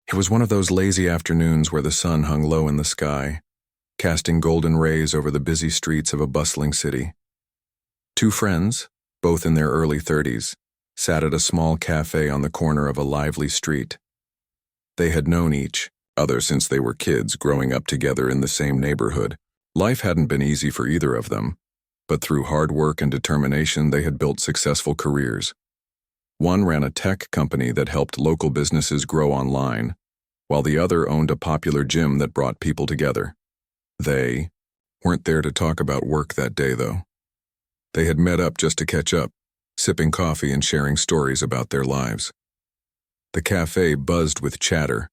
It was one of those lazy afternoons where the sun hung low in the sky, casting golden rays over the busy streets of a bustling city. Two friends, both in their early 30s, sat at a small cafe on the corner of a lively street. They had known each other since they were kids, growing up together in the same neighborhood. Life hadn't been easy for either of them, but through hard work and determination they had built successful careers. One ran a tech company that helped local businesses grow online, while the other owned a popular gym that brought people together. They weren't there to talk about work that day, though. They had met up just to catch up, sipping coffee and sharing stories about their lives. The cafe buzzed with chatter,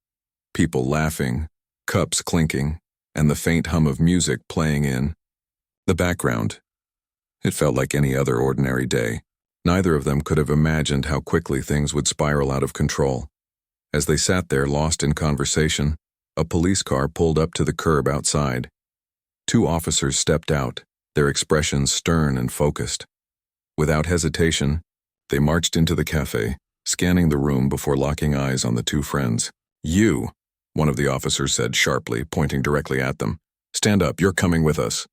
people laughing, cups clinking, and the faint hum of music playing in the background. It felt like any other ordinary day. Neither of them could have imagined how quickly things would spiral out of control. As they sat there lost in conversation, a police car pulled up to the curb outside. Two officers stepped out, their expressions stern and focused. Without hesitation, they marched into the cafe, scanning the room before locking eyes on the two friends. "You," one of the officers said sharply, pointing directly at them. "Stand up, you're coming with us."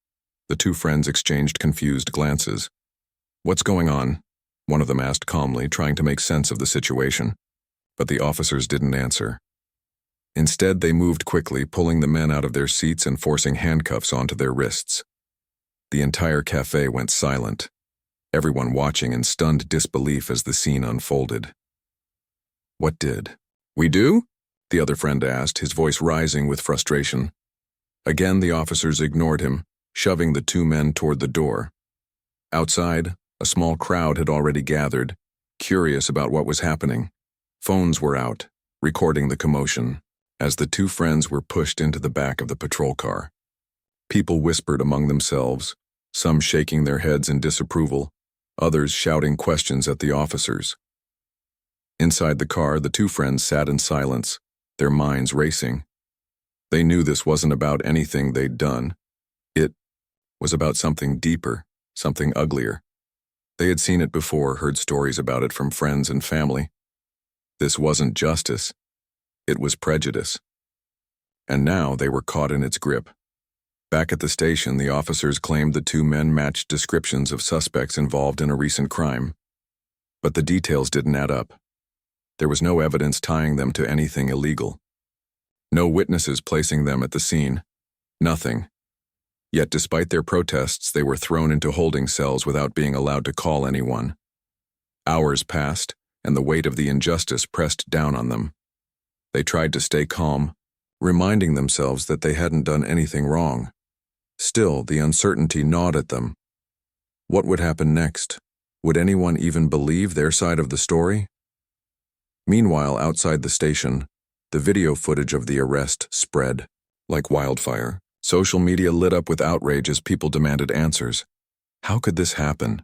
The two friends exchanged confused glances. "What's going on?" one of them asked calmly, trying to make sense of the situation. But the officers didn't answer. Instead, they moved quickly, pulling the men out of their seats and forcing handcuffs onto their wrists. The entire cafe went silent, everyone watching in stunned disbelief as the scene unfolded. "What did we do?" the other friend asked, his voice rising with frustration. Again, the officers ignored him, shoving the two men toward the door. Outside, a small crowd had already gathered, curious about what was happening. Phones were out, recording the commotion, as the two friends were pushed into the back of the patrol car. People whispered among themselves, some shaking their heads in disapproval, others shouting questions at the officers. Inside the car, the two friends sat in silence, their minds racing. They knew this wasn't about anything they'd done. It was about something deeper, something uglier. They had seen it before, heard stories about it from friends and family. This wasn't justice. It was prejudice. And now they were caught in its grip. Back at the station, the officers claimed the two men matched descriptions of suspects involved in a recent crime. But the details didn't add up. There was no evidence tying them to anything illegal. No witnesses placing them at the scene. Nothing. Yet despite their protests, they were thrown into holding cells without being allowed to call anyone. Hours passed, and the weight of the injustice pressed down on them. They tried to stay calm, reminding themselves that they hadn't done anything wrong. Still, the uncertainty gnawed at them. What would happen next? Would anyone even believe their side of the story? Meanwhile, outside the station, the video footage of the arrest spread like wildfire. Social media lit up with outrage as people demanded answers. How could this happen?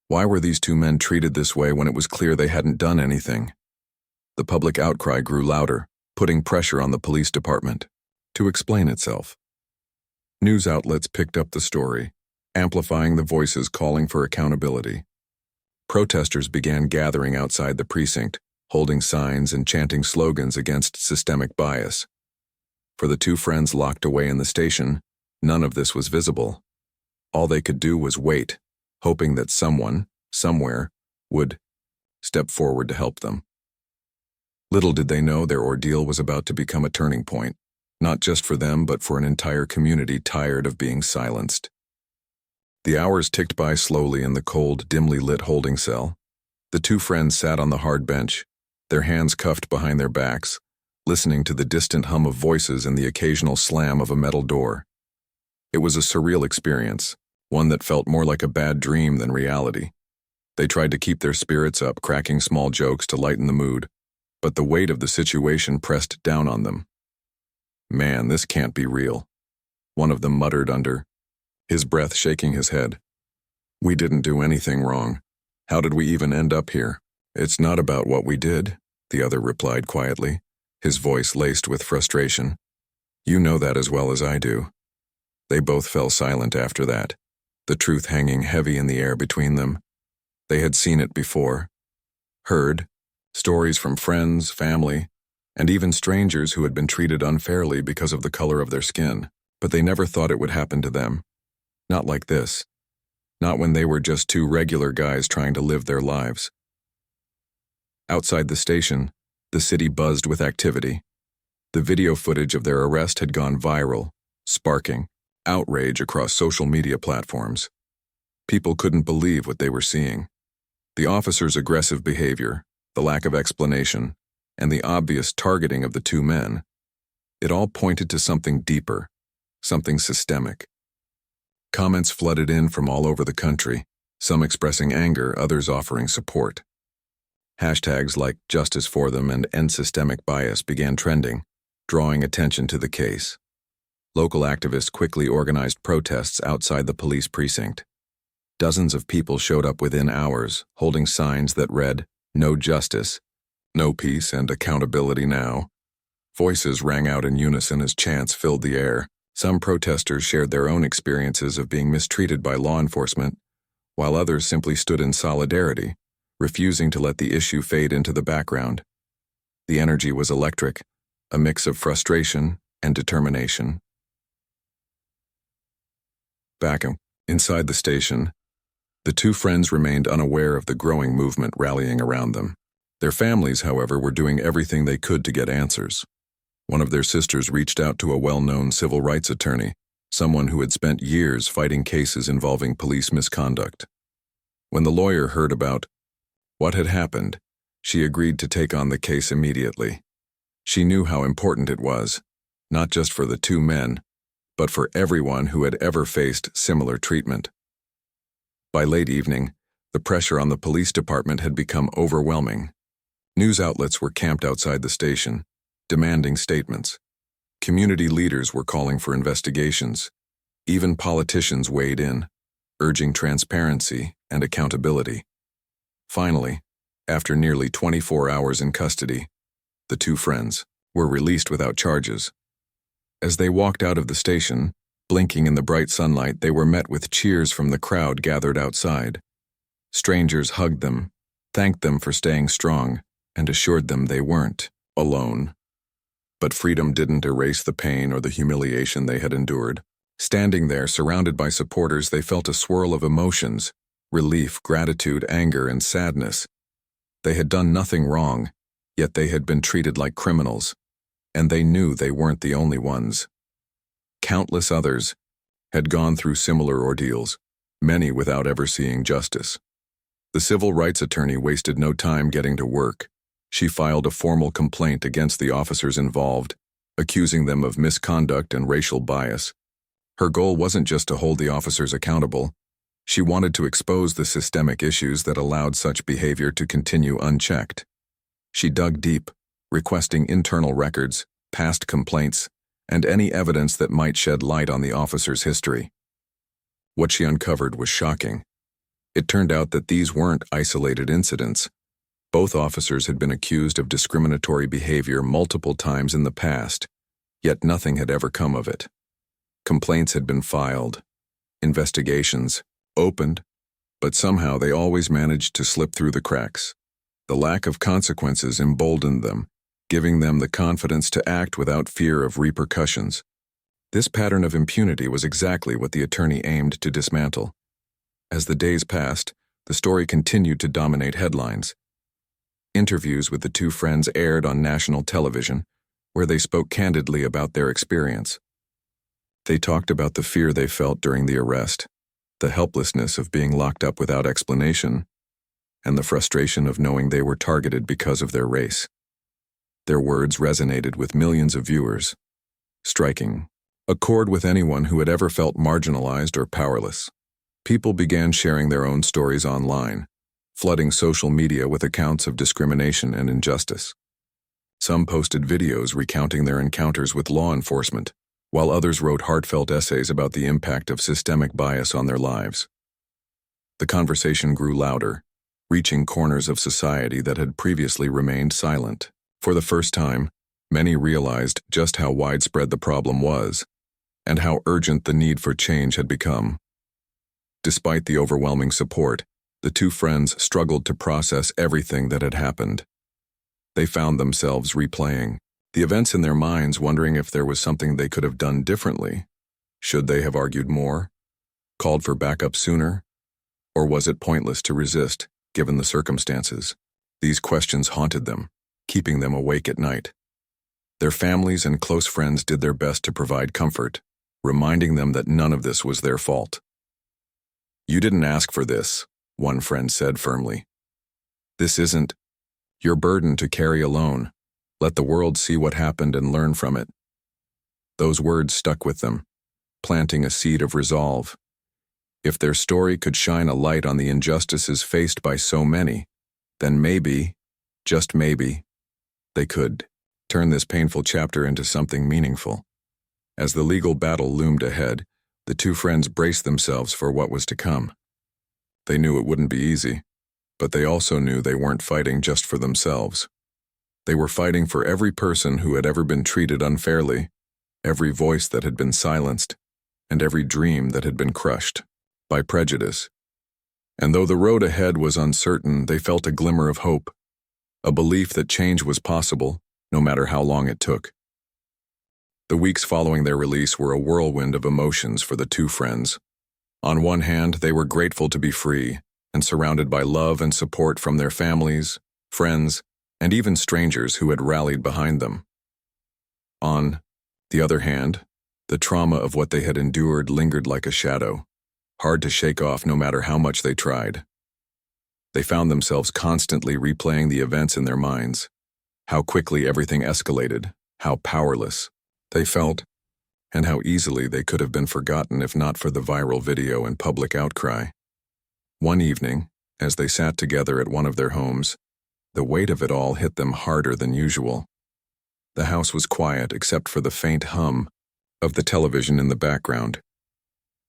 Why were these two men treated this way when it was clear they hadn't done anything? The public outcry grew louder, putting pressure on the police department to explain itself. News outlets picked up the story, amplifying the voices calling for accountability. Protesters began gathering outside the precinct, holding signs and chanting slogans against systemic bias. For the two friends locked away in the station, none of this was visible. All they could do was wait, hoping that someone, somewhere, would step forward to help them. Little did they know their ordeal was about to become a turning point, not just for them but for an entire community tired of being silenced. The hours ticked by slowly in the cold, dimly lit holding cell. The two friends sat on the hard bench, their hands cuffed behind their backs, listening to the distant hum of voices and the occasional slam of a metal door. It was a surreal experience, one that felt more like a bad dream than reality. They tried to keep their spirits up, cracking small jokes to lighten the mood, but the weight of the situation pressed down on them. "Man, this can't be real," one of them muttered under his breath, shaking his head. "We didn't do anything wrong. How did we even end up here?" "It's not about what we did," the other replied quietly, his voice laced with frustration. "You know that as well as I do." They both fell silent after that, the truth hanging heavy in the air between them. They had seen it before, heard stories from friends, family, and even strangers who had been treated unfairly because of the color of their skin. But they never thought it would happen to them. Not like this. Not when they were just two regular guys trying to live their lives. Outside the station, the city buzzed with activity. The video footage of their arrest had gone viral, sparking outrage across social media platforms. People couldn't believe what they were seeing. The officers' aggressive behavior, the lack of explanation, and the obvious targeting of the two men, it all pointed to something deeper, something systemic. Comments flooded in from all over the country, some expressing anger, others offering support. Hashtags like Justice for Them and End Systemic Bias began trending, drawing attention to the case. Local activists quickly organized protests outside the police precinct. Dozens of people showed up within hours, holding signs that read, "No justice, no peace, and accountability now." Voices rang out in unison as chants filled the air. Some protesters shared their own experiences of being mistreated by law enforcement, while others simply stood in solidarity, refusing to let the issue fade into the background. The energy was electric, a mix of frustration and determination. Back inside the station, the two friends remained unaware of the growing movement rallying around them. Their families, however, were doing everything they could to get answers. One of their sisters reached out to a well-known civil rights attorney, someone who had spent years fighting cases involving police misconduct. When the lawyer heard about what had happened, she agreed to take on the case immediately. She knew how important it was, not just for the two men, but for everyone who had ever faced similar treatment. By late evening, the pressure on the police department had become overwhelming. News outlets were camped outside the station, demanding statements. Community leaders were calling for investigations. Even politicians weighed in, urging transparency and accountability. Finally, after nearly 24 hours in custody, the two friends were released without charges. As they walked out of the station, blinking in the bright sunlight, they were met with cheers from the crowd gathered outside. Strangers hugged them, thanked them for staying strong, and assured them they weren't alone. But freedom didn't erase the pain or the humiliation they had endured. Standing there, surrounded by supporters, they felt a swirl of emotions: relief, gratitude, anger, and sadness. They had done nothing wrong, yet they had been treated like criminals, and they knew they weren't the only ones. Countless others had gone through similar ordeals, many without ever seeing justice. The civil rights attorney wasted no time getting to work. She filed a formal complaint against the officers involved, accusing them of misconduct and racial bias. Her goal wasn't just to hold the officers accountable. She wanted to expose the systemic issues that allowed such behavior to continue unchecked. She dug deep, requesting internal records, past complaints, and any evidence that might shed light on the officers' history. What she uncovered was shocking. It turned out that these weren't isolated incidents. Both officers had been accused of discriminatory behavior multiple times in the past, yet nothing had ever come of it. Complaints had been filed, investigations opened, but somehow they always managed to slip through the cracks. The lack of consequences emboldened them, giving them the confidence to act without fear of repercussions. This pattern of impunity was exactly what the attorney aimed to dismantle. As the days passed, the story continued to dominate headlines. Interviews with the two friends aired on national television, where they spoke candidly about their experience. They talked about the fear they felt during the arrest, the helplessness of being locked up without explanation, and the frustration of knowing they were targeted because of their race. Their words resonated with millions of viewers, striking a chord with anyone who had ever felt marginalized or powerless. People began sharing their own stories online, flooding social media with accounts of discrimination and injustice. Some posted videos recounting their encounters with law enforcement, while others wrote heartfelt essays about the impact of systemic bias on their lives. The conversation grew louder, reaching corners of society that had previously remained silent. For the first time, many realized just how widespread the problem was, and how urgent the need for change had become. Despite the overwhelming support, the two friends struggled to process everything that had happened. They found themselves replaying The events in their minds, wondering if there was something they could have done differently. Should they have argued more? Called for backup sooner? Or was it pointless to resist, given the circumstances? These questions haunted them, keeping them awake at night. Their families and close friends did their best to provide comfort, reminding them that none of this was their fault. "You didn't ask for this," one friend said firmly. "This isn't your burden to carry alone. Let the world see what happened and learn from it." Those words stuck with them, planting a seed of resolve. If their story could shine a light on the injustices faced by so many, then maybe, just maybe, they could turn this painful chapter into something meaningful. As the legal battle loomed ahead, the two friends braced themselves for what was to come. They knew it wouldn't be easy, but they also knew they weren't fighting just for themselves. They were fighting for every person who had ever been treated unfairly, every voice that had been silenced, and every dream that had been crushed by prejudice. And though the road ahead was uncertain, they felt a glimmer of hope, a belief that change was possible, no matter how long it took. The weeks following their release were a whirlwind of emotions for the two friends. On one hand, they were grateful to be free and surrounded by love and support from their families, friends, and even strangers who had rallied behind them. On the other hand, the trauma of what they had endured lingered like a shadow, hard to shake off no matter how much they tried. They found themselves constantly replaying the events in their minds, how quickly everything escalated, how powerless they felt, and how easily they could have been forgotten if not for the viral video and public outcry. One evening, as they sat together at one of their homes, the weight of it all hit them harder than usual. The house was quiet except for the faint hum of the television in the background.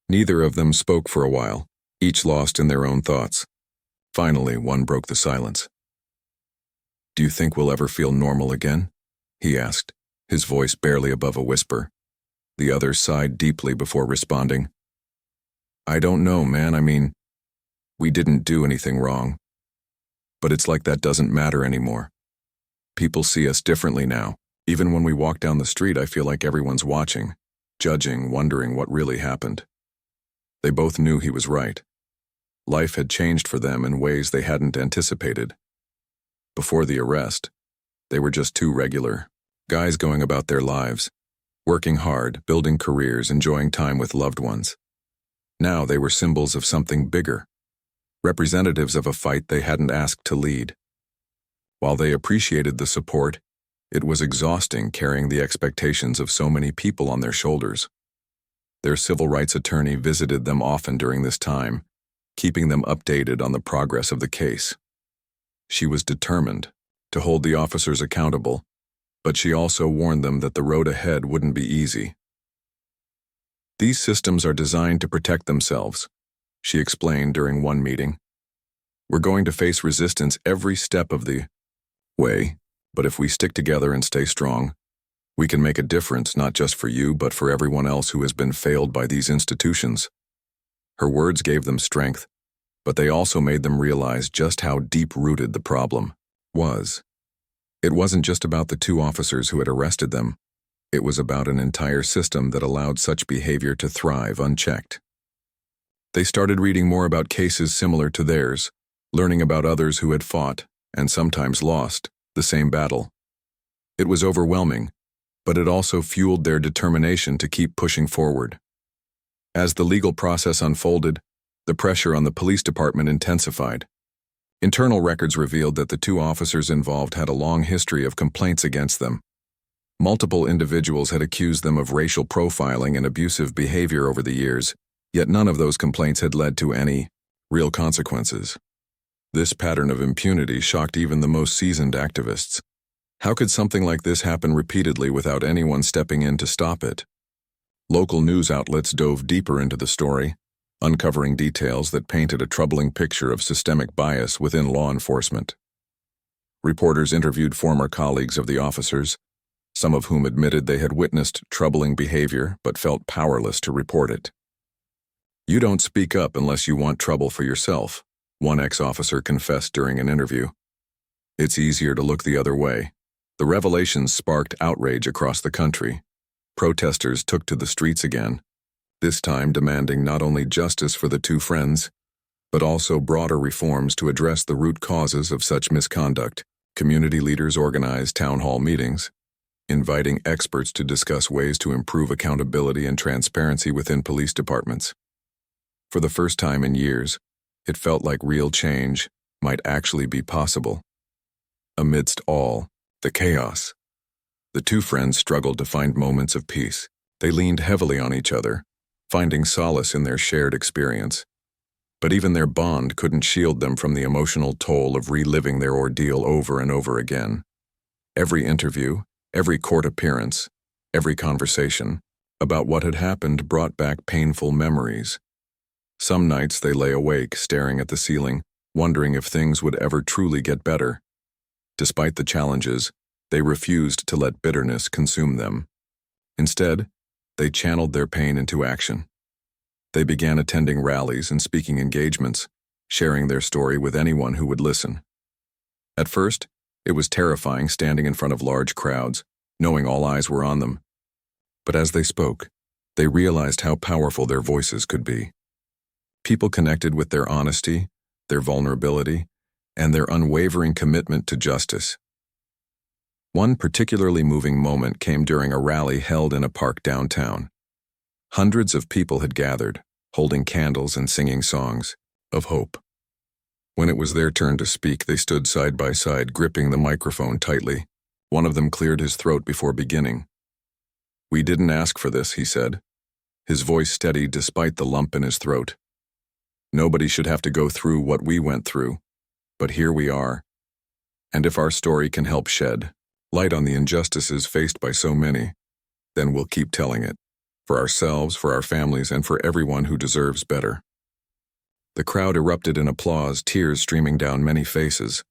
Neither of them spoke for a while, each lost in their own thoughts. Finally, one broke the silence. "Do you think we'll ever feel normal again?" he asked, his voice barely above a whisper. The other sighed deeply before responding. "I don't know, man. I mean, we didn't do anything wrong. But it's like that doesn't matter anymore. People see us differently now. Even when we walk down the street, I feel like everyone's watching, judging, wondering what really happened." They both knew he was right. Life had changed for them in ways they hadn't anticipated. Before the arrest, they were just two regular guys going about their lives, working hard, building careers, enjoying time with loved ones. Now they were symbols of something bigger, representatives of a fight they hadn't asked to lead. While they appreciated the support, it was exhausting carrying the expectations of so many people on their shoulders. Their civil rights attorney visited them often during this time, keeping them updated on the progress of the case. She was determined to hold the officers accountable, but she also warned them that the road ahead wouldn't be easy. "These systems are designed to protect themselves," she explained during one meeting. "We're going to face resistance every step of the way, but if we stick together and stay strong, we can make a difference not just for you but for everyone else who has been failed by these institutions." Her words gave them strength, but they also made them realize just how deep-rooted the problem was. It wasn't just about the two officers who had arrested them. It was about an entire system that allowed such behavior to thrive unchecked. They started reading more about cases similar to theirs, learning about others who had fought, and sometimes lost, the same battle. It was overwhelming, but it also fueled their determination to keep pushing forward. As the legal process unfolded, the pressure on the police department intensified. Internal records revealed that the two officers involved had a long history of complaints against them. Multiple individuals had accused them of racial profiling and abusive behavior over the years, yet none of those complaints had led to any real consequences. This pattern of impunity shocked even the most seasoned activists. How could something like this happen repeatedly without anyone stepping in to stop it? Local news outlets dove deeper into the story, uncovering details that painted a troubling picture of systemic bias within law enforcement. Reporters interviewed former colleagues of the officers, some of whom admitted they had witnessed troubling behavior but felt powerless to report it. "You don't speak up unless you want trouble for yourself," one ex-officer confessed during an interview. "It's easier to look the other way. The revelations sparked outrage across the country. Protesters took to the streets again, this time demanding not only justice for the two friends, but also broader reforms to address the root causes of such misconduct. Community leaders organized town hall meetings, inviting experts to discuss ways to improve accountability and transparency within police departments. For the first time in years, it felt like real change might actually be possible. Amidst all the chaos, the two friends struggled to find moments of peace. They leaned heavily on each other, finding solace in their shared experience. But even their bond couldn't shield them from the emotional toll of reliving their ordeal over and over again. Every interview, every court appearance, every conversation about what had happened brought back painful memories. Some nights they lay awake, staring at the ceiling, wondering if things would ever truly get better. Despite the challenges, they refused to let bitterness consume them. Instead, they channeled their pain into action. They began attending rallies and speaking engagements, sharing their story with anyone who would listen. At first, it was terrifying standing in front of large crowds, knowing all eyes were on them. But as they spoke, they realized how powerful their voices could be. People connected with their honesty, their vulnerability, and their unwavering commitment to justice. One particularly moving moment came during a rally held in a park downtown. Hundreds of people had gathered, holding candles and singing songs of hope. When it was their turn to speak, they stood side by side, gripping the microphone tightly. One of them cleared his throat before beginning. "We didn't ask for this," he said, his voice steady despite the lump in his throat. "Nobody should have to go through what we went through, but here we are. And if our story can help shed light on the injustices faced by so many, then we'll keep telling it. For ourselves, for our families, and for everyone who deserves better." The crowd erupted in applause, tears streaming down many faces.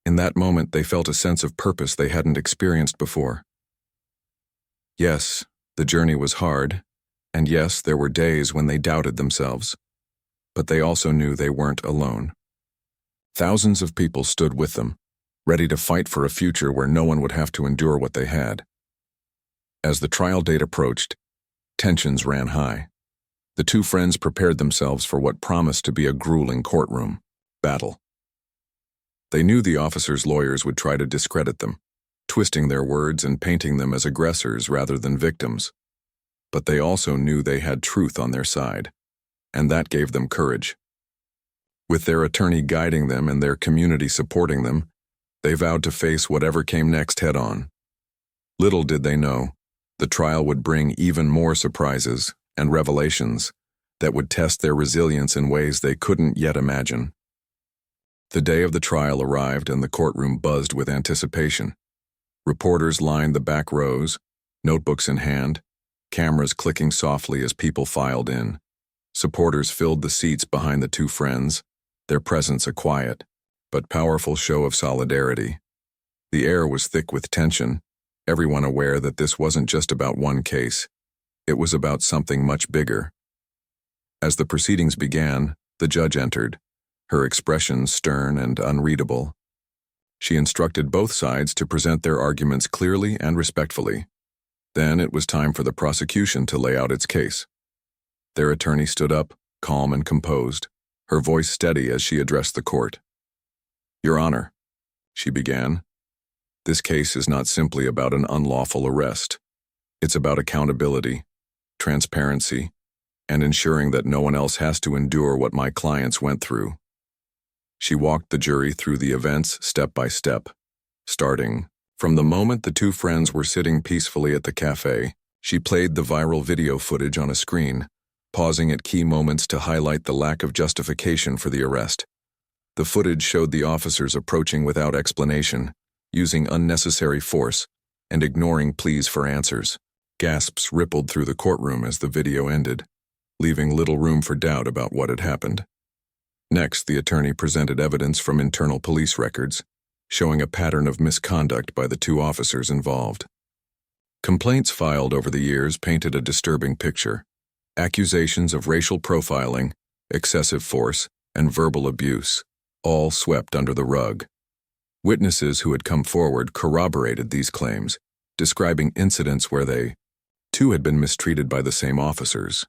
In that moment, they felt a sense of purpose they hadn't experienced before. Yes, the journey was hard, and yes, there were days when they doubted themselves. But they also knew they weren't alone. Thousands of people stood with them, ready to fight for a future where no one would have to endure what they had. As the trial date approached, tensions ran high. The two friends prepared themselves for what promised to be a grueling courtroom battle. They knew the officers' lawyers would try to discredit them, twisting their words and painting them as aggressors rather than victims. But they also knew they had truth on their side, and that gave them courage. With their attorney guiding them and their community supporting them, they vowed to face whatever came next head-on. Little did they know, the trial would bring even more surprises and revelations that would test their resilience in ways they couldn't yet imagine. The day of the trial arrived and the courtroom buzzed with anticipation. Reporters lined the back rows, notebooks in hand, cameras clicking softly as people filed in. Supporters filled the seats behind the two friends, their presence a quiet but powerful show of solidarity. The air was thick with tension, everyone aware that this wasn't just about one case. It was about something much bigger. As the proceedings began, the judge entered, her expression stern and unreadable. She instructed both sides to present their arguments clearly and respectfully. Then it was time for the prosecution to lay out its case. Their attorney stood up, calm and composed, her voice steady as she addressed the court. "Your Honor," she began, "this case is not simply about an unlawful arrest. It's about accountability, transparency, and ensuring that no one else has to endure what my clients went through." She walked the jury through the events step by step, starting from the moment the two friends were sitting peacefully at the cafe. She played the viral video footage on a screen, pausing at key moments to highlight the lack of justification for the arrest. The footage showed the officers approaching without explanation, using unnecessary force, and ignoring pleas for answers. Gasps rippled through the courtroom as the video ended, leaving little room for doubt about what had happened. Next, the attorney presented evidence from internal police records, showing a pattern of misconduct by the two officers involved. Complaints filed over the years painted a disturbing picture. Accusations of racial profiling, excessive force, and verbal abuse, all swept under the rug. Witnesses who had come forward corroborated these claims, describing incidents where they, too, had been mistreated by the same officers.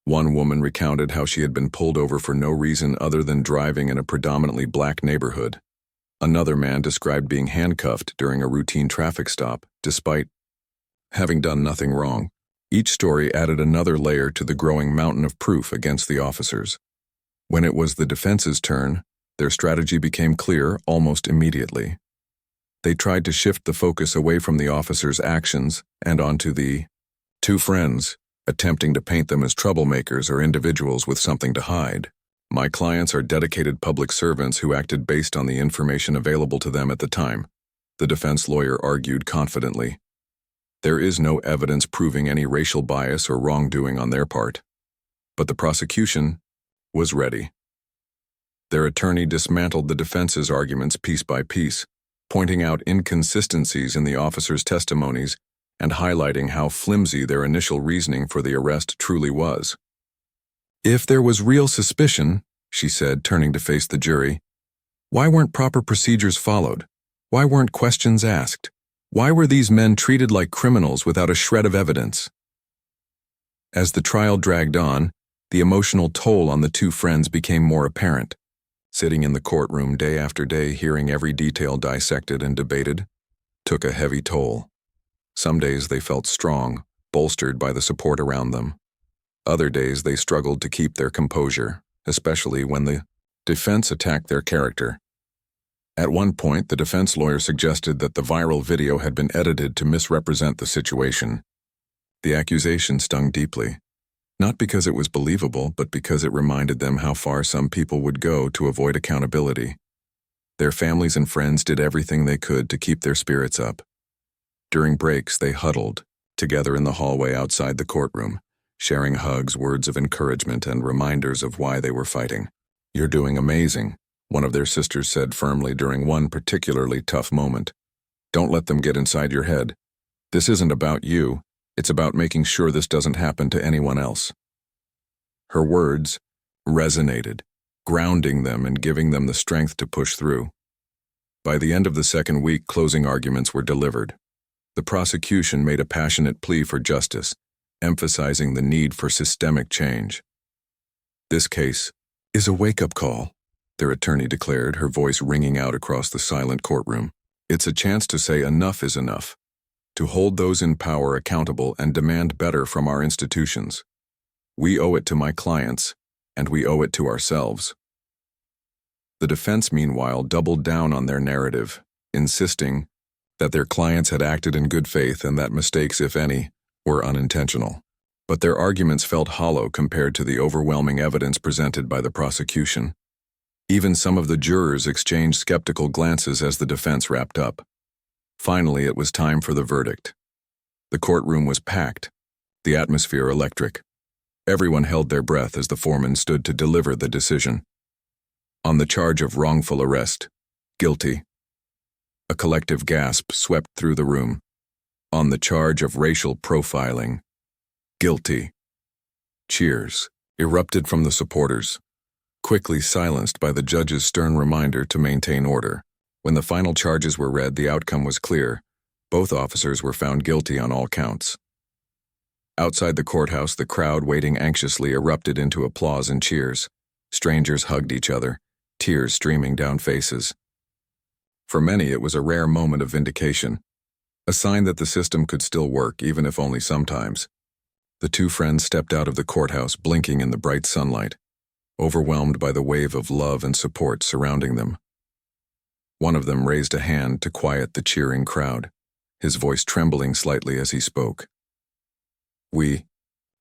One woman recounted how she had been pulled over for no reason other than driving in a predominantly black neighborhood. Another man described being handcuffed during a routine traffic stop, despite having done nothing wrong. Each story added another layer to the growing mountain of proof against the officers. When it was the defense's turn, their strategy became clear almost immediately. They tried to shift the focus away from the officers' actions and onto the two friends, attempting to paint them as troublemakers or individuals with something to hide. My clients are dedicated public servants who acted based on the information available to them at the time, the defense lawyer argued confidently. There is no evidence proving any racial bias or wrongdoing on their part. But the prosecution was ready. Their attorney dismantled the defense's arguments piece by piece, pointing out inconsistencies in the officers' testimonies and highlighting how flimsy their initial reasoning for the arrest truly was. If there was real suspicion, she said, turning to face the jury, why weren't proper procedures followed? Why weren't questions asked? Why were these men treated like criminals without a shred of evidence? As the trial dragged on, the emotional toll on the two friends became more apparent. Sitting in the courtroom day after day, hearing every detail dissected and debated, took a heavy toll. Some days they felt strong, bolstered by the support around them. Other days they struggled to keep their composure, especially when the defense attacked their character. At one point, the defense lawyer suggested that the viral video had been edited to misrepresent the situation. The accusation stung deeply, not because it was believable, but because it reminded them how far some people would go to avoid accountability. Their families and friends did everything they could to keep their spirits up. During breaks, they huddled together in the hallway outside the courtroom, sharing hugs, words of encouragement, and reminders of why they were fighting. "You're doing amazing," one of their sisters said firmly during one particularly tough moment. "Don't let them get inside your head. This isn't about you. It's about making sure this doesn't happen to anyone else." Her words resonated, grounding them and giving them the strength to push through. By the end of the second week, closing arguments were delivered. The prosecution made a passionate plea for justice, emphasizing the need for systemic change. "This case is a wake-up call," their attorney declared, her voice ringing out across the silent courtroom. "It's a chance to say enough is enough, to hold those in power accountable and demand better from our institutions. We owe it to my clients, and we owe it to ourselves." The defense, meanwhile, doubled down on their narrative, insisting that their clients had acted in good faith and that mistakes, if any, were unintentional. But their arguments felt hollow compared to the overwhelming evidence presented by the prosecution. Even some of the jurors exchanged skeptical glances as the defense wrapped up. Finally, it was time for the verdict. The courtroom was packed, the atmosphere electric. Everyone held their breath as the foreman stood to deliver the decision. On the charge of wrongful arrest, guilty. A collective gasp swept through the room. On the charge of racial profiling, guilty. Cheers erupted from the supporters, quickly silenced by the judge's stern reminder to maintain order. When the final charges were read, the outcome was clear. Both officers were found guilty on all counts. Outside the courthouse, the crowd waiting anxiously erupted into applause and cheers. Strangers hugged each other, tears streaming down faces. For many, it was a rare moment of vindication, a sign that the system could still work, even if only sometimes. The two friends stepped out of the courthouse, blinking in the bright sunlight, overwhelmed by the wave of love and support surrounding them. One of them raised a hand to quiet the cheering crowd, his voice trembling slightly as he spoke. "We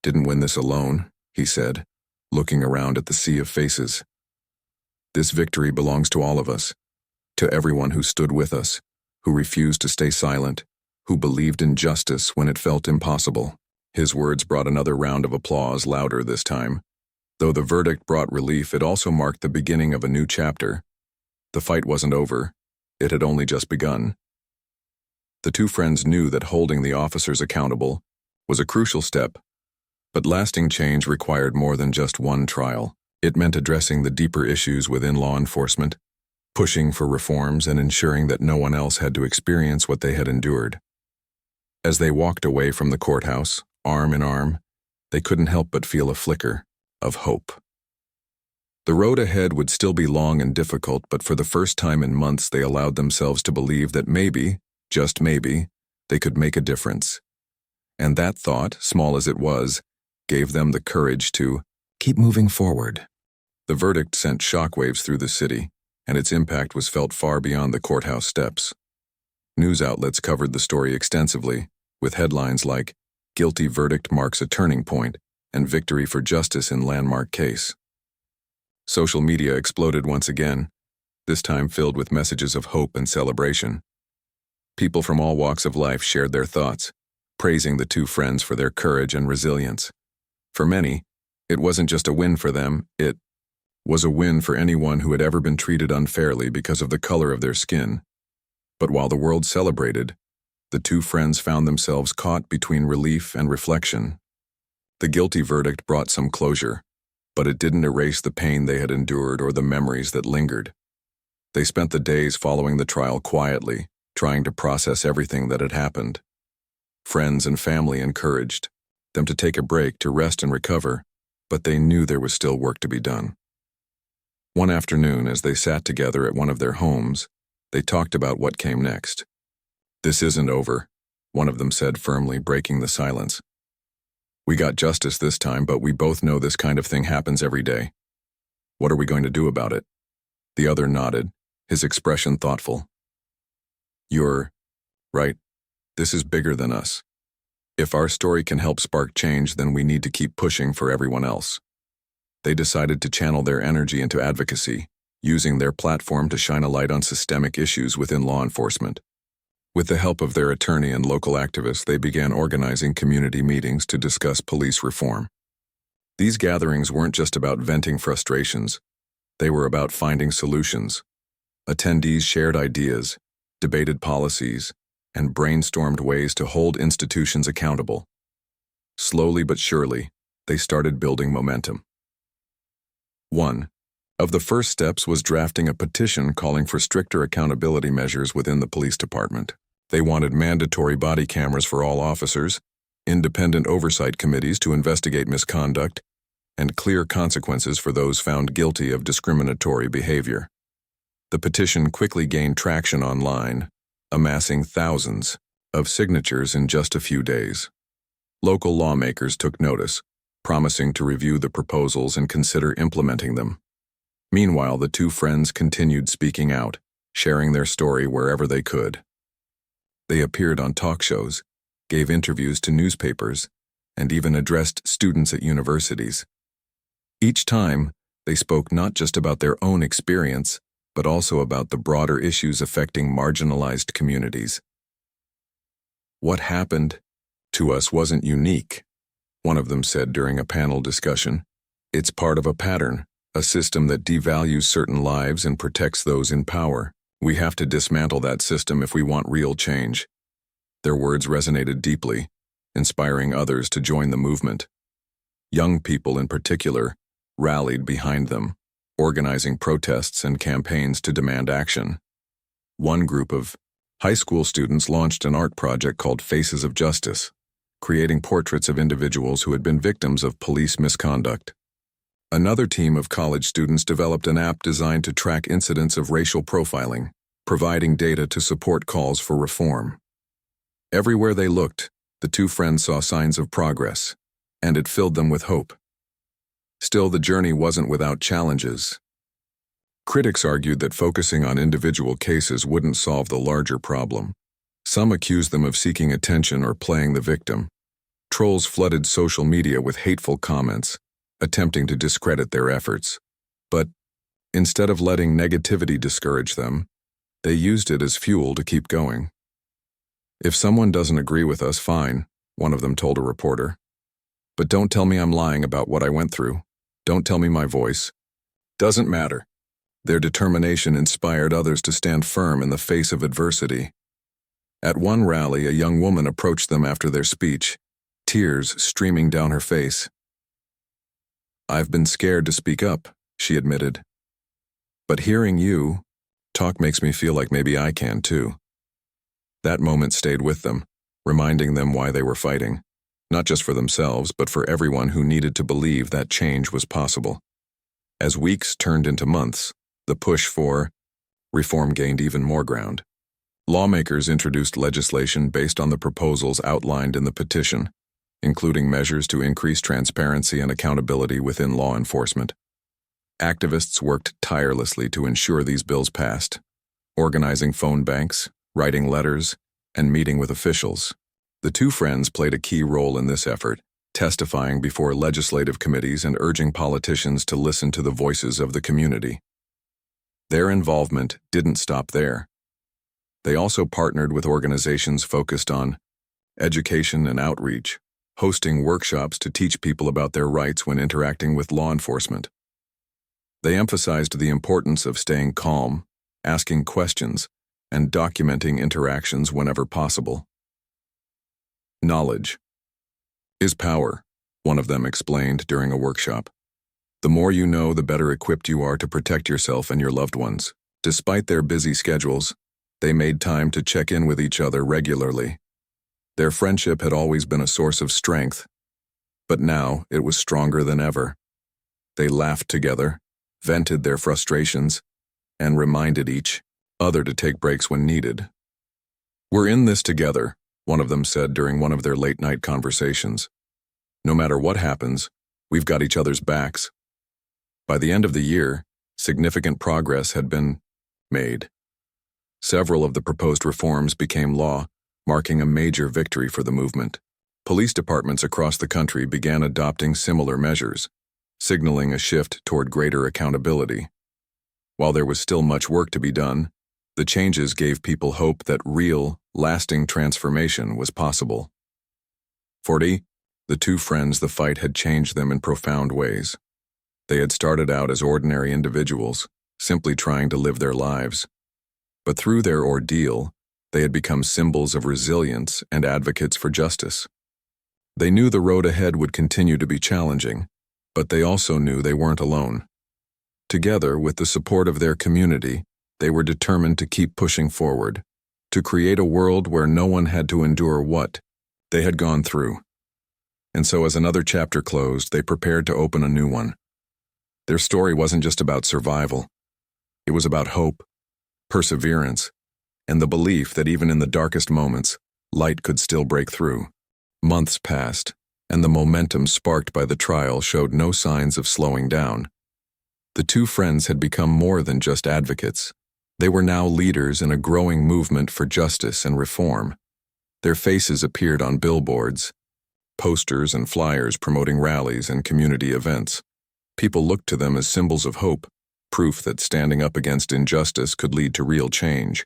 didn't win this alone," he said, looking around at the sea of faces. "This victory belongs to all of us, to everyone who stood with us, who refused to stay silent, who believed in justice when it felt impossible." His words brought another round of applause, louder this time. Though the verdict brought relief, it also marked the beginning of a new chapter. The fight wasn't over. It had only just begun. The two friends knew that holding the officers accountable was a crucial step, but lasting change required more than just one trial. It meant addressing the deeper issues within law enforcement, pushing for reforms and ensuring that no one else had to experience what they had endured. As they walked away from the courthouse, arm in arm, they couldn't help but feel a flicker of hope. The road ahead would still be long and difficult, but for the first time in months they allowed themselves to believe that maybe, just maybe, they could make a difference. And that thought, small as it was, gave them the courage to keep moving forward. The verdict sent shockwaves through the city, and its impact was felt far beyond the courthouse steps. News outlets covered the story extensively, with headlines like, "Guilty verdict marks a turning point," and "Victory for justice in landmark case." Social media exploded once again, this time filled with messages of hope and celebration. People from all walks of life shared their thoughts, praising the two friends for their courage and resilience. For many, it wasn't just a win for them, it was a win for anyone who had ever been treated unfairly because of the color of their skin. But while the world celebrated, the two friends found themselves caught between relief and reflection. The guilty verdict brought some closure, but it didn't erase the pain they had endured or the memories that lingered. They spent the days following the trial quietly, trying to process everything that had happened. Friends and family encouraged them to take a break to rest and recover, but they knew there was still work to be done. One afternoon, as they sat together at one of their homes, they talked about what came next. "This isn't over," one of them said firmly, breaking the silence. "We got justice this time, but we both know this kind of thing happens every day. What are we going to do about it?" The other nodded, his expression thoughtful. "You're right. This is bigger than us. If our story can help spark change, then we need to keep pushing for everyone else." They decided to channel their energy into advocacy, using their platform to shine a light on systemic issues within law enforcement. With the help of their attorney and local activists, they began organizing community meetings to discuss police reform. These gatherings weren't just about venting frustrations, they were about finding solutions. Attendees shared ideas, debated policies, and brainstormed ways to hold institutions accountable. Slowly but surely, they started building momentum. One of the first steps was drafting a petition calling for stricter accountability measures within the police department. They wanted mandatory body cameras for all officers, independent oversight committees to investigate misconduct, and clear consequences for those found guilty of discriminatory behavior. The petition quickly gained traction online, amassing thousands of signatures in just a few days. Local lawmakers took notice, promising to review the proposals and consider implementing them. Meanwhile, the two friends continued speaking out, sharing their story wherever they could. They appeared on talk shows, gave interviews to newspapers, and even addressed students at universities. Each time, they spoke not just about their own experience, but also about the broader issues affecting marginalized communities. "What happened to us wasn't unique," one of them said during a panel discussion. "It's part of a pattern, a system that devalues certain lives and protects those in power. We have to dismantle that system if we want real change." Their words resonated deeply, inspiring others to join the movement. Young people in particular rallied behind them, organizing protests and campaigns to demand action. One group of high school students launched an art project called Faces of Justice, creating portraits of individuals who had been victims of police misconduct. Another team of college students developed an app designed to track incidents of racial profiling, providing data to support calls for reform. Everywhere they looked, the two friends saw signs of progress, and it filled them with hope. Still, the journey wasn't without challenges. Critics argued that focusing on individual cases wouldn't solve the larger problem. Some accused them of seeking attention or playing the victim. Trolls flooded social media with hateful comments, attempting to discredit their efforts. But instead of letting negativity discourage them, they used it as fuel to keep going. "If someone doesn't agree with us, fine," one of them told a reporter. "But don't tell me I'm lying about what I went through. Don't tell me my voice doesn't matter." Their determination inspired others to stand firm in the face of adversity. At one rally, a young woman approached them after their speech, tears streaming down her face. "I've been scared to speak up," she admitted. "But hearing you Talk makes me feel like maybe I can too. That moment stayed with them, reminding them why they were fighting, not just for themselves, but for everyone who needed to believe that change was possible. As weeks turned into months, the push for reform gained even more ground. Lawmakers introduced legislation based on the proposals outlined in the petition, including measures to increase transparency and accountability within law enforcement. Activists worked tirelessly to ensure these bills passed, organizing phone banks, writing letters, and meeting with officials. The two friends played a key role in this effort, testifying before legislative committees and urging politicians to listen to the voices of the community. Their involvement didn't stop there. They also partnered with organizations focused on education and outreach, hosting workshops to teach people about their rights when interacting with law enforcement. They emphasized the importance of staying calm, asking questions, and documenting interactions whenever possible. Knowledge is power, one of them explained during a workshop. The more you know, the better equipped you are to protect yourself and your loved ones. Despite their busy schedules, they made time to check in with each other regularly. Their friendship had always been a source of strength, but now it was stronger than ever. They laughed together, vented their frustrations, and reminded each other to take breaks when needed. "We're in this together," one of them said during one of their late-night conversations. "No matter what happens, we've got each other's backs." By the end of the year, significant progress had been made. Several of the proposed reforms became law, marking a major victory for the movement. Police departments across the country began adopting similar measures, signaling a shift toward greater accountability. While there was still much work to be done, the changes gave people hope that real, lasting transformation was possible. For the two friends, the fight had changed them in profound ways. They had started out as ordinary individuals, simply trying to live their lives. But through their ordeal, they had become symbols of resilience and advocates for justice. They knew the road ahead would continue to be challenging, but they also knew they weren't alone. Together, with the support of their community, they were determined to keep pushing forward, to create a world where no one had to endure what they had gone through. And so as another chapter closed, they prepared to open a new one. Their story wasn't just about survival. It was about hope, perseverance, and the belief that even in the darkest moments, light could still break through. Months passed, and the momentum sparked by the trial showed no signs of slowing down. The two friends had become more than just advocates. They were now leaders in a growing movement for justice and reform. Their faces appeared on billboards, posters and flyers promoting rallies and community events. People looked to them as symbols of hope, proof that standing up against injustice could lead to real change.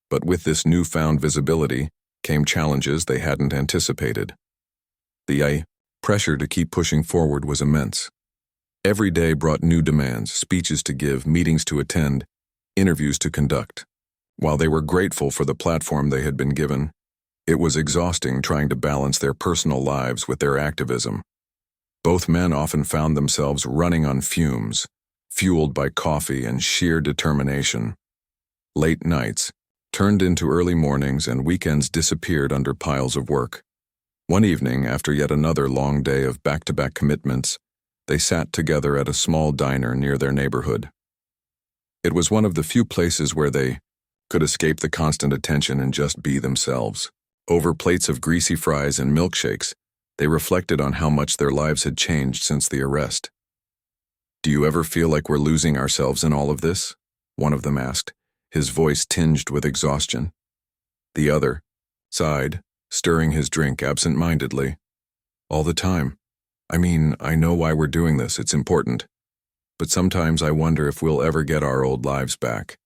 But with this newfound visibility came challenges they hadn't anticipated. The pressure to keep pushing forward was immense. Every day brought new demands, speeches to give, meetings to attend, interviews to conduct. While they were grateful for the platform they had been given, it was exhausting trying to balance their personal lives with their activism. Both men often found themselves running on fumes, fueled by coffee and sheer determination. Late nights turned into early mornings and weekends disappeared under piles of work. One evening, after yet another long day of back-to-back commitments, they sat together at a small diner near their neighborhood. It was one of the few places where they could escape the constant attention and just be themselves. Over plates of greasy fries and milkshakes, they reflected on how much their lives had changed since the arrest. "Do you ever feel like we're losing ourselves in all of this?" one of them asked, his voice tinged with exhaustion. The other sighed, stirring his drink absent-mindedly. "All the time. I mean, I know why we're doing this, it's important. But sometimes I wonder if we'll ever get our old lives back."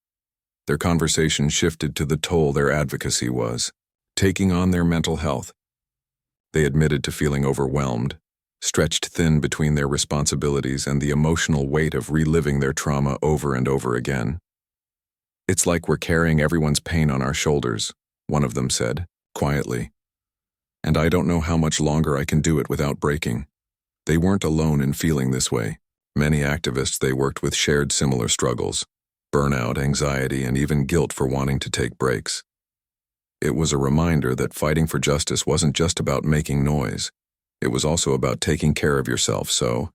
Their conversation shifted to the toll their advocacy was taking on their mental health. They admitted to feeling overwhelmed, stretched thin between their responsibilities and the emotional weight of reliving their trauma over and over again. "It's like we're carrying everyone's pain on our shoulders," one of them said, quietly. "And I don't know how much longer I can do it without breaking." They weren't alone in feeling this way. Many activists they worked with shared similar struggles. burnout, anxiety, and even guilt for wanting to take breaks. It was a reminder that fighting for justice wasn't just about making noise. It was also about taking care of yourself so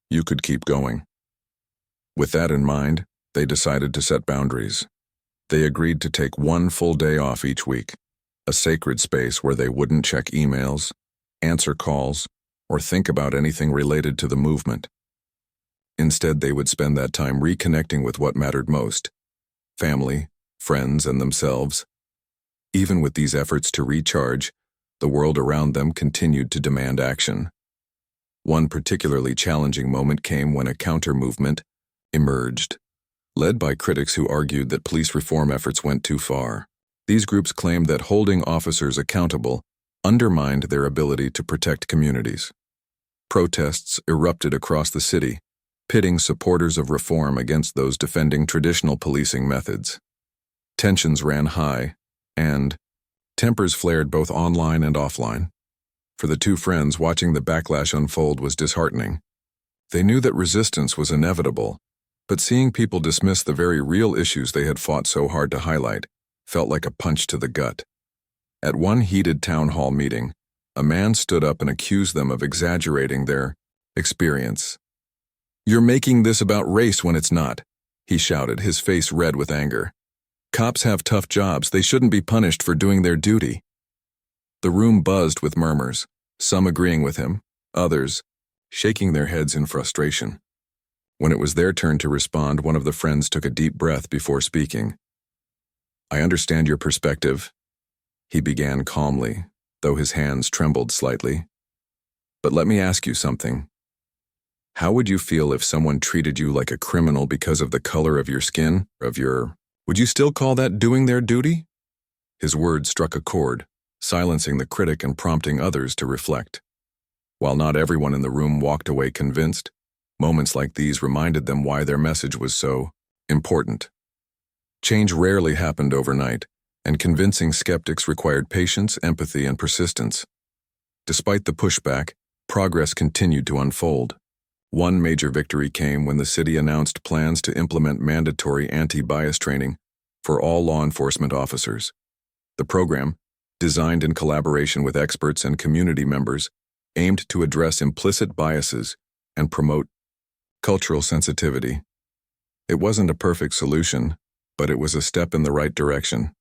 you could keep going. With that in mind, they decided to set boundaries. They agreed to take one full day off each week, a sacred space where they wouldn't check emails, answer calls, or think about anything related to the movement. Instead, they would spend that time reconnecting with what mattered most: family, friends, and themselves. Even with these efforts to recharge, the world around them continued to demand action. One particularly challenging moment came when a counter-movement emerged, led by critics who argued that police reform efforts went too far. These groups claimed that holding officers accountable undermined their ability to protect communities. Protests erupted across the city, pitting supporters of reform against those defending traditional policing methods. Tensions ran high, and tempers flared both online and offline. For the two friends, watching the backlash unfold was disheartening. They knew that resistance was inevitable, but seeing people dismiss the very real issues they had fought so hard to highlight felt like a punch to the gut. At one heated town hall meeting, a man stood up and accused them of exaggerating their experience. "You're making this about race when it's not," he shouted, his face red with anger. "Cops have tough jobs. They shouldn't be punished for doing their duty." The room buzzed with murmurs, some agreeing with him, others shaking their heads in frustration. When it was their turn to respond, one of the friends took a deep breath before speaking. "I understand your perspective," he began calmly, though his hands trembled slightly. "But let me ask you something. How would you feel if someone treated you like a criminal because of the color of your skin, would you still call that doing their duty?" His words struck a chord, silencing the critic and prompting others to reflect. While not everyone in the room walked away convinced, moments like these reminded them why their message was so important. Change rarely happened overnight, and convincing skeptics required patience, empathy, and persistence. Despite the pushback, progress continued to unfold. One major victory came when the city announced plans to implement mandatory anti-bias training for all law enforcement officers. The program, designed in collaboration with experts and community members, aimed to address implicit biases and promote cultural sensitivity. It wasn't a perfect solution, but it was a step in the right direction,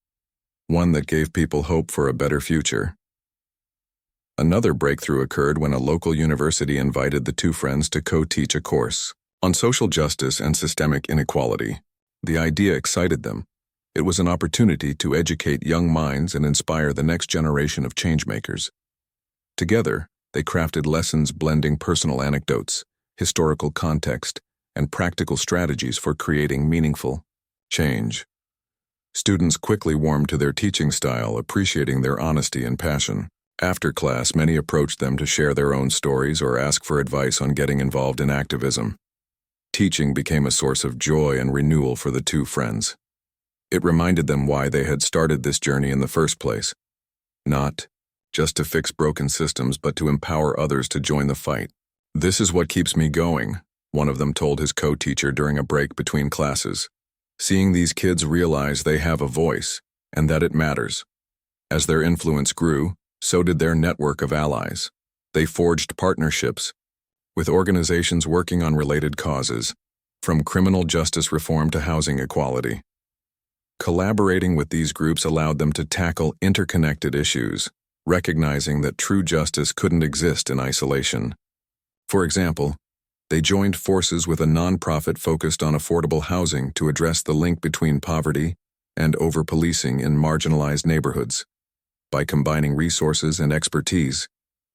one that gave people hope for a better future. Another breakthrough occurred when a local university invited the two friends to co-teach a course on social justice and systemic inequality. The idea excited them. It was an opportunity to educate young minds and inspire the next generation of changemakers. Together, they crafted lessons blending personal anecdotes, historical context, and practical strategies for creating meaningful change. Students quickly warmed to their teaching style, appreciating their honesty and passion. After class, many approached them to share their own stories or ask for advice on getting involved in activism. Teaching became a source of joy and renewal for the two friends. It reminded them why they had started this journey in the first place. Not just to fix broken systems, but to empower others to join the fight. "This is what keeps me going," one of them told his co-teacher during a break between classes. "Seeing these kids realize they have a voice and that it matters." As their influence grew, so did their network of allies. They forged partnerships with organizations working on related causes, from criminal justice reform to housing equality. Collaborating with these groups allowed them to tackle interconnected issues, recognizing that true justice couldn't exist in isolation. For example, they joined forces with a nonprofit focused on affordable housing to address the link between poverty and over-policing in marginalized neighborhoods. By combining resources and expertise,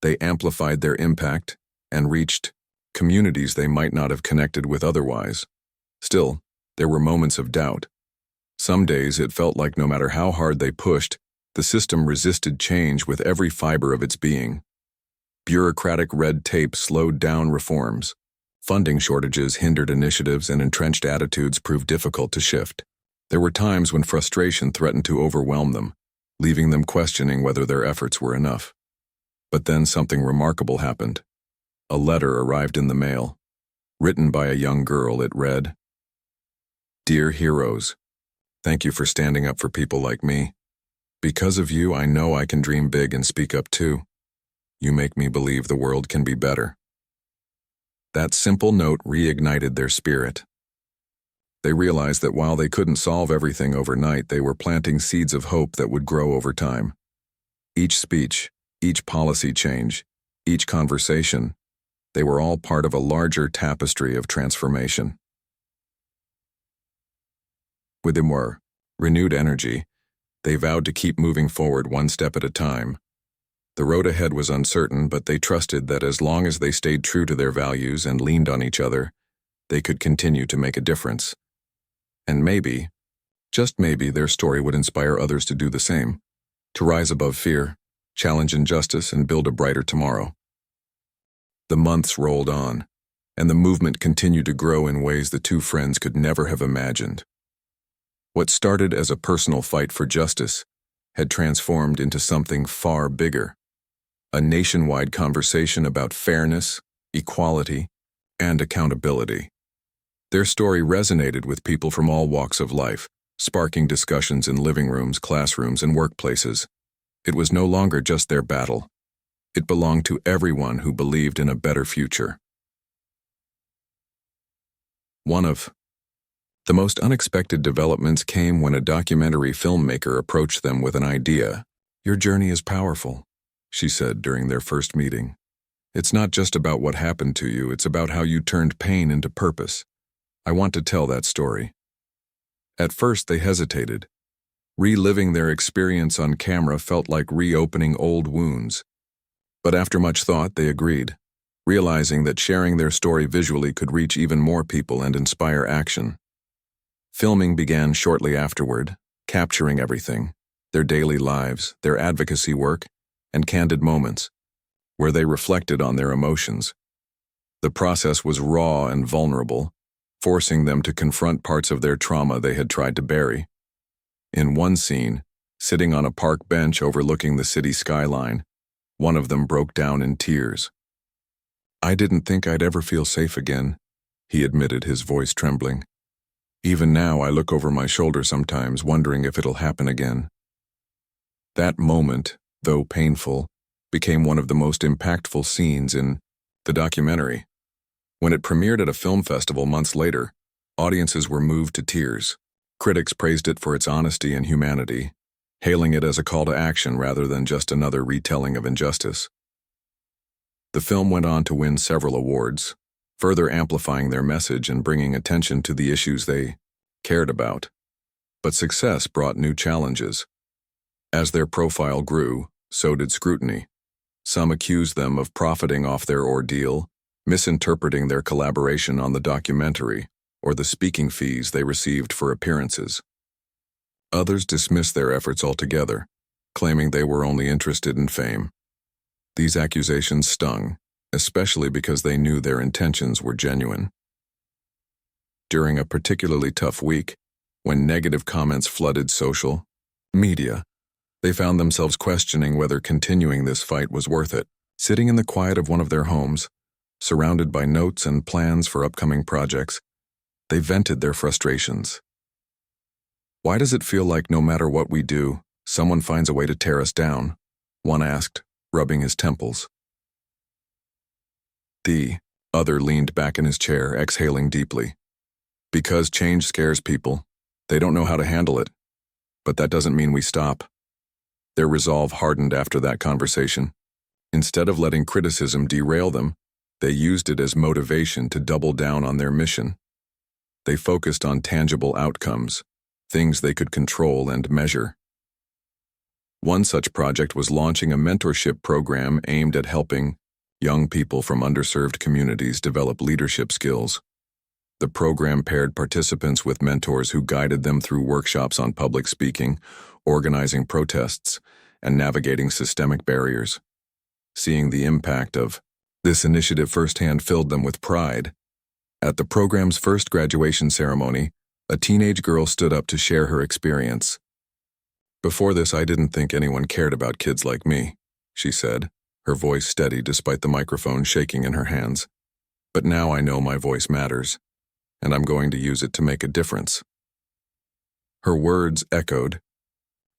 they amplified their impact and reached communities they might not have connected with otherwise. Still, there were moments of doubt. Some days it felt like no matter how hard they pushed, the system resisted change with every fiber of its being. Bureaucratic red tape slowed down reforms. Funding shortages hindered initiatives, and entrenched attitudes proved difficult to shift. There were times when frustration threatened to overwhelm them, leaving them questioning whether their efforts were enough. But then something remarkable happened. A letter arrived in the mail. Written by a young girl, it read, Dear heroes, thank you for standing up for people like me. Because of you, I know I can dream big and speak up too. You make me believe the world can be better. That simple note reignited their spirit. They realized that while they couldn't solve everything overnight, they were planting seeds of hope that would grow over time. Each speech, each policy change, each conversation, they were all part of a larger tapestry of transformation. With more renewed energy, they vowed to keep moving forward one step at a time. The road ahead was uncertain, but they trusted that as long as they stayed true to their values and leaned on each other, they could continue to make a difference. And maybe, just maybe, their story would inspire others to do the same, to rise above fear, challenge injustice, and build a brighter tomorrow. The months rolled on, and the movement continued to grow in ways the two friends could never have imagined. What started as a personal fight for justice had transformed into something far bigger, a nationwide conversation about fairness, equality, and accountability. Their story resonated with people from all walks of life, sparking discussions in living rooms, classrooms, and workplaces. It was no longer just their battle. It belonged to everyone who believed in a better future. One of the most unexpected developments came when a documentary filmmaker approached them with an idea. "Your journey is powerful," she said during their first meeting. "It's not just about what happened to you, it's about how you turned pain into purpose. I want to tell that story." At first they hesitated. Reliving their experience on camera felt like reopening old wounds. But after much thought, they agreed, realizing that sharing their story visually could reach even more people and inspire action. Filming began shortly afterward, capturing everything, their daily lives, their advocacy work, and candid moments, where they reflected on their emotions. The process was raw and vulnerable, forcing them to confront parts of their trauma they had tried to bury. In one scene, sitting on a park bench overlooking the city skyline, one of them broke down in tears. "I didn't think I'd ever feel safe again," he admitted, his voice trembling. "Even now, I look over my shoulder sometimes, wondering if it'll happen again." That moment, though painful, became one of the most impactful scenes in the documentary. When it premiered at a film festival months later, audiences were moved to tears. Critics praised it for its honesty and humanity, hailing it as a call to action rather than just another retelling of injustice. The film went on to win several awards, further amplifying their message and bringing attention to the issues they cared about. But success brought new challenges. As their profile grew, so did scrutiny. Some accused them of profiting off their ordeal, misinterpreting their collaboration on the documentary, or the speaking fees they received for appearances. Others dismissed their efforts altogether, claiming they were only interested in fame. These accusations stung, especially because they knew their intentions were genuine. During a particularly tough week, when negative comments flooded social media, they found themselves questioning whether continuing this fight was worth it. Sitting in the quiet of one of their homes, surrounded by notes and plans for upcoming projects, they vented their frustrations. "Why does it feel like no matter what we do, someone finds a way to tear us down?" one asked, rubbing his temples. The other leaned back in his chair, exhaling deeply. "Because change scares people. They don't know how to handle it. But that doesn't mean we stop." Their resolve hardened after that conversation. Instead of letting criticism derail them, they used it as motivation to double down on their mission. They focused on tangible outcomes, things they could control and measure. One such project was launching a mentorship program aimed at helping young people from underserved communities develop leadership skills. The program paired participants with mentors who guided them through workshops on public speaking, organizing protests, and navigating systemic barriers. Seeing the impact of this initiative firsthand filled them with pride. At the program's first graduation ceremony, a teenage girl stood up to share her experience. "Before this, I didn't think anyone cared about kids like me," she said, her voice steady despite the microphone shaking in her hands. "But now I know my voice matters, and I'm going to use it to make a difference." Her words echoed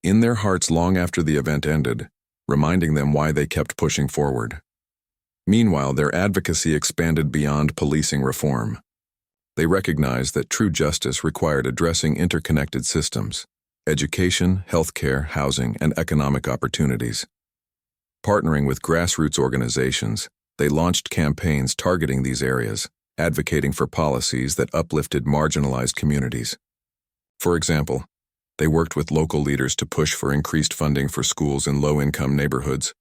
in their hearts long after the event ended, reminding them why they kept pushing forward. Meanwhile, their advocacy expanded beyond policing reform. They recognized that true justice required addressing interconnected systems: education, healthcare, housing, and economic opportunities. Partnering with grassroots organizations, they launched campaigns targeting these areas, advocating for policies that uplifted marginalized communities. For example, they worked with local leaders to push for increased funding for schools in low-income neighborhoods,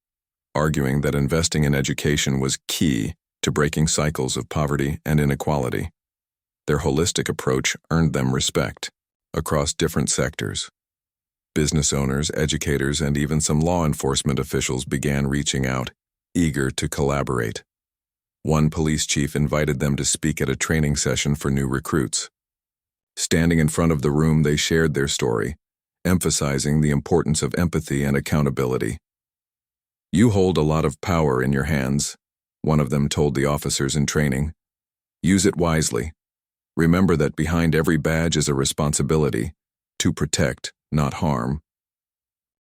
arguing that investing in education was key to breaking cycles of poverty and inequality. Their holistic approach earned them respect across different sectors. Business owners, educators, and even some law enforcement officials began reaching out, eager to collaborate. One police chief invited them to speak at a training session for new recruits. Standing in front of the room, they shared their story, emphasizing the importance of empathy and accountability. "You hold a lot of power in your hands," one of them told the officers in training. "Use it wisely. Remember that behind every badge is a responsibility to protect, not harm."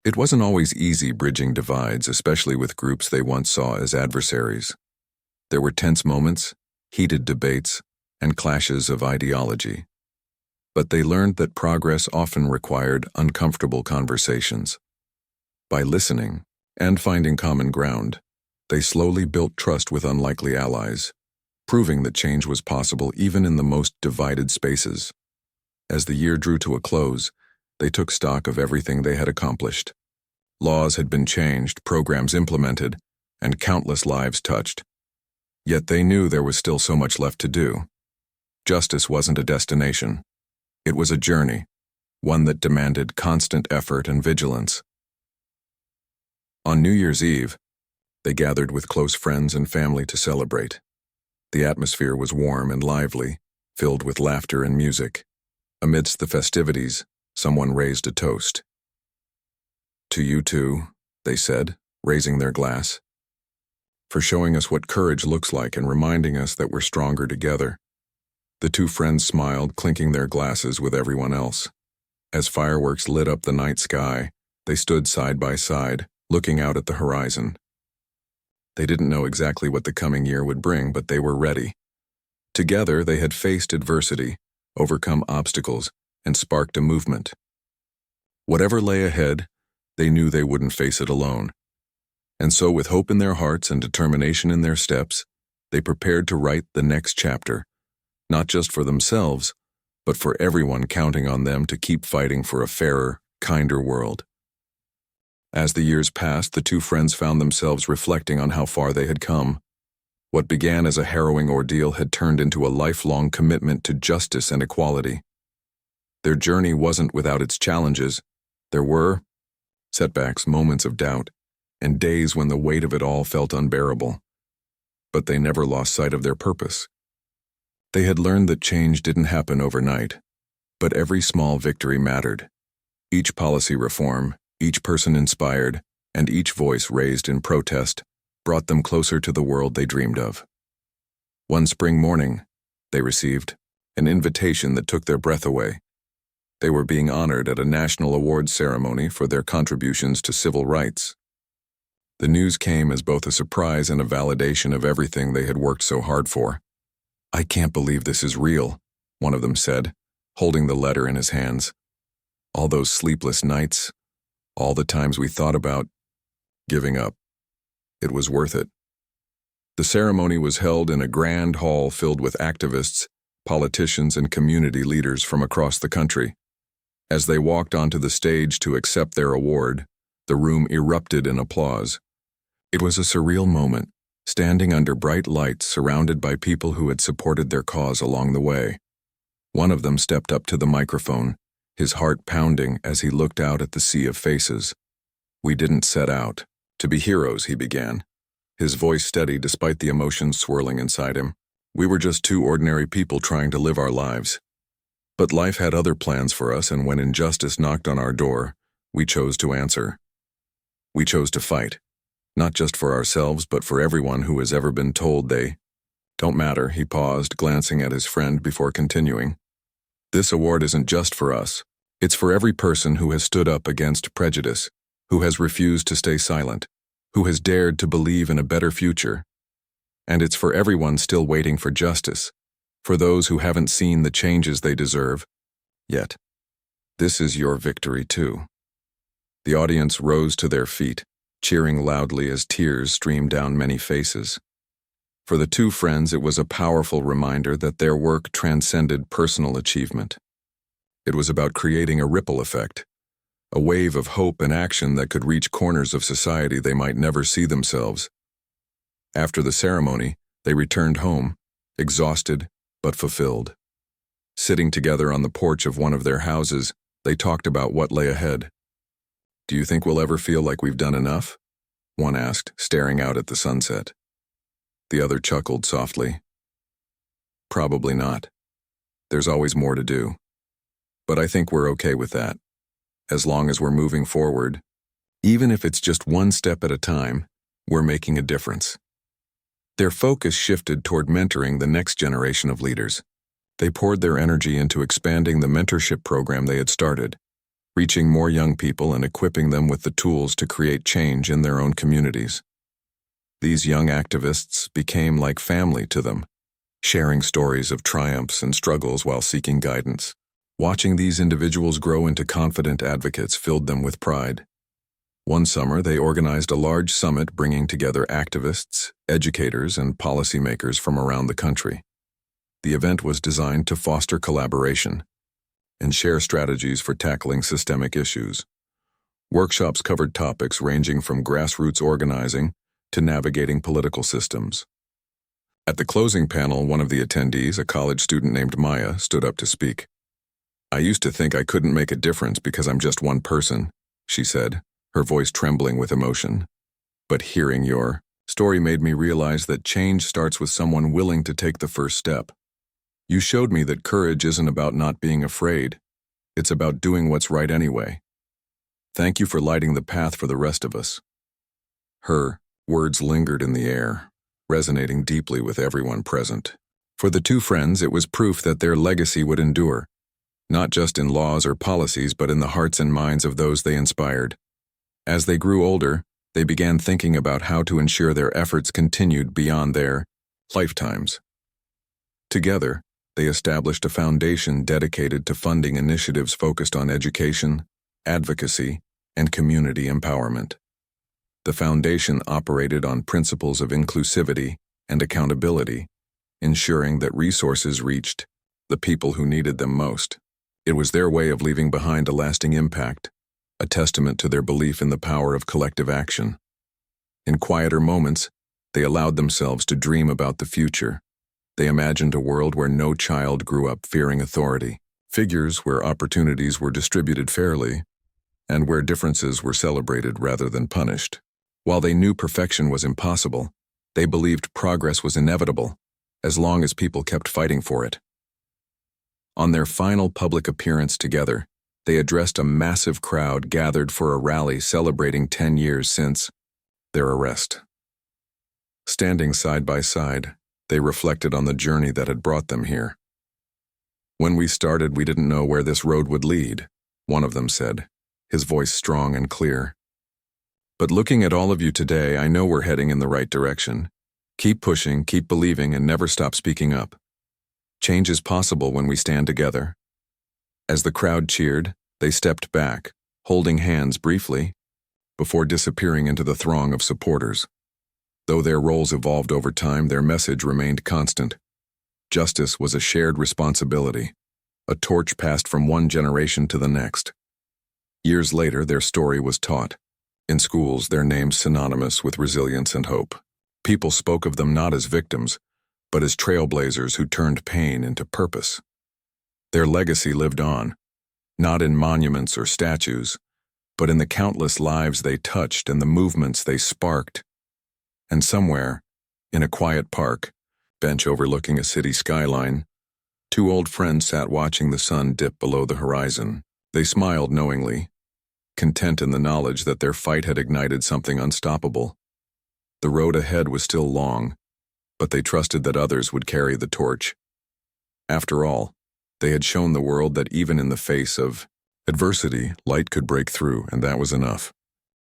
It wasn't always easy bridging divides, especially with groups they once saw as adversaries. There were tense moments, heated debates, and clashes of ideology. But they learned that progress often required uncomfortable conversations. By listening and finding common ground, they slowly built trust with unlikely allies, proving that change was possible even in the most divided spaces. As the year drew to a close, they took stock of everything they had accomplished. Laws had been changed, programs implemented, and countless lives touched. Yet they knew there was still so much left to do. Justice wasn't a destination. It was a journey, one that demanded constant effort and vigilance. On New Year's Eve, they gathered with close friends and family to celebrate. The atmosphere was warm and lively, filled with laughter and music. Amidst the festivities, someone raised a toast. "To you two," they said, raising their glass, "for showing us what courage looks like and reminding us that we're stronger together." The two friends smiled, clinking their glasses with everyone else. As fireworks lit up the night sky, they stood side by side, looking out at the horizon. They didn't know exactly what the coming year would bring, but they were ready. Together, they had faced adversity, overcome obstacles, and sparked a movement. Whatever lay ahead, they knew they wouldn't face it alone. And so, with hope in their hearts and determination in their steps, they prepared to write the next chapter, not just for themselves, but for everyone counting on them to keep fighting for a fairer, kinder world. As the years passed, the two friends found themselves reflecting on how far they had come. What began as a harrowing ordeal had turned into a lifelong commitment to justice and equality. Their journey wasn't without its challenges. There were setbacks, moments of doubt, and days when the weight of it all felt unbearable. But they never lost sight of their purpose. They had learned that change didn't happen overnight, but every small victory mattered. Each policy reform, each person inspired, and each voice raised in protest brought them closer to the world they dreamed of. One spring morning, they received an invitation that took their breath away. They were being honored at a national awards ceremony for their contributions to civil rights. The news came as both a surprise and a validation of everything they had worked so hard for. "I can't believe this is real," one of them said, holding the letter in his hands. "All those sleepless nights, all the times we thought about giving up. It was worth it." The ceremony was held in a grand hall filled with activists, politicians, and community leaders from across the country. As they walked onto the stage to accept their award, the room erupted in applause. It was a surreal moment, standing under bright lights surrounded by people who had supported their cause along the way. One of them stepped up to the microphone, his heart pounding as he looked out at the sea of faces. "We didn't set out to be heroes," he began, his voice steady despite the emotions swirling inside him. "We were just two ordinary people trying to live our lives. But life had other plans for us, and when injustice knocked on our door, we chose to answer. We chose to fight, not just for ourselves, but for everyone who has ever been told they don't matter." He paused, glancing at his friend before continuing. "This award isn't just for us. It's for every person who has stood up against prejudice, who has refused to stay silent, who has dared to believe in a better future. And it's for everyone still waiting for justice, for those who haven't seen the changes they deserve yet. This is your victory too. The audience rose to their feet, cheering loudly as tears streamed down many faces. For the two friends, it was a powerful reminder that their work transcended personal achievement. It was about creating a ripple effect, a wave of hope and action that could reach corners of society they might never see themselves. After the ceremony, they returned home, exhausted but fulfilled. Sitting together on the porch of one of their houses, they talked about what lay ahead. "Do you think we'll ever feel like we've done enough?" one asked, staring out at the sunset. The other chuckled softly. "Probably not. There's always more to do. But I think we're okay with that. As long as we're moving forward, even if it's just one step at a time, we're making a difference." Their focus shifted toward mentoring the next generation of leaders. They poured their energy into expanding the mentorship program they had started, reaching more young people and equipping them with the tools to create change in their own communities. These young activists became like family to them, sharing stories of triumphs and struggles while seeking guidance. Watching these individuals grow into confident advocates filled them with pride. One summer, they organized a large summit bringing together activists, educators, and policymakers from around the country. The event was designed to foster collaboration and share strategies for tackling systemic issues. Workshops covered topics ranging from grassroots organizing to navigating political systems. At the closing panel, one of the attendees, a college student named Maya, stood up to speak. "I used to think I couldn't make a difference because I'm just one person," she said, her voice trembling with emotion. "But hearing your story made me realize that change starts with someone willing to take the first step. You showed me that courage isn't about not being afraid. It's about doing what's right anyway. Thank you for lighting the path for the rest of us." Her words lingered in the air, resonating deeply with everyone present. For the two friends, it was proof that their legacy would endure, not just in laws or policies, but in the hearts and minds of those they inspired. As they grew older, they began thinking about how to ensure their efforts continued beyond their lifetimes. Together, they established a foundation dedicated to funding initiatives focused on education, advocacy, and community empowerment. The foundation operated on principles of inclusivity and accountability, ensuring that resources reached the people who needed them most. It was their way of leaving behind a lasting impact, a testament to their belief in the power of collective action. In quieter moments, they allowed themselves to dream about the future. They imagined a world where no child grew up fearing authority, figures where opportunities were distributed fairly, and where differences were celebrated rather than punished. While they knew perfection was impossible, they believed progress was inevitable, as long as people kept fighting for it. On their final public appearance together, they addressed a massive crowd gathered for a rally celebrating 10 years since their arrest. Standing side by side, they reflected on the journey that had brought them here. "When we started, we didn't know where this road would lead," one of them said, his voice strong and clear. "But looking at all of you today, I know we're heading in the right direction. Keep pushing, keep believing, and never stop speaking up. Change is possible when we stand together." As the crowd cheered, they stepped back, holding hands briefly, before disappearing into the throng of supporters. Though their roles evolved over time, their message remained constant. Justice was a shared responsibility, a torch passed from one generation to the next. Years later, their story was taught. In schools, their names synonymous with resilience and hope. People spoke of them not as victims, but as trailblazers who turned pain into purpose. Their legacy lived on, not in monuments or statues, but in the countless lives they touched and the movements they sparked. And somewhere, in a quiet park, bench overlooking a city skyline, two old friends sat watching the sun dip below the horizon. They smiled knowingly, content in the knowledge that their fight had ignited something unstoppable. The road ahead was still long, but they trusted that others would carry the torch. After all, they had shown the world that even in the face of Adversity, light could break through, and that was enough.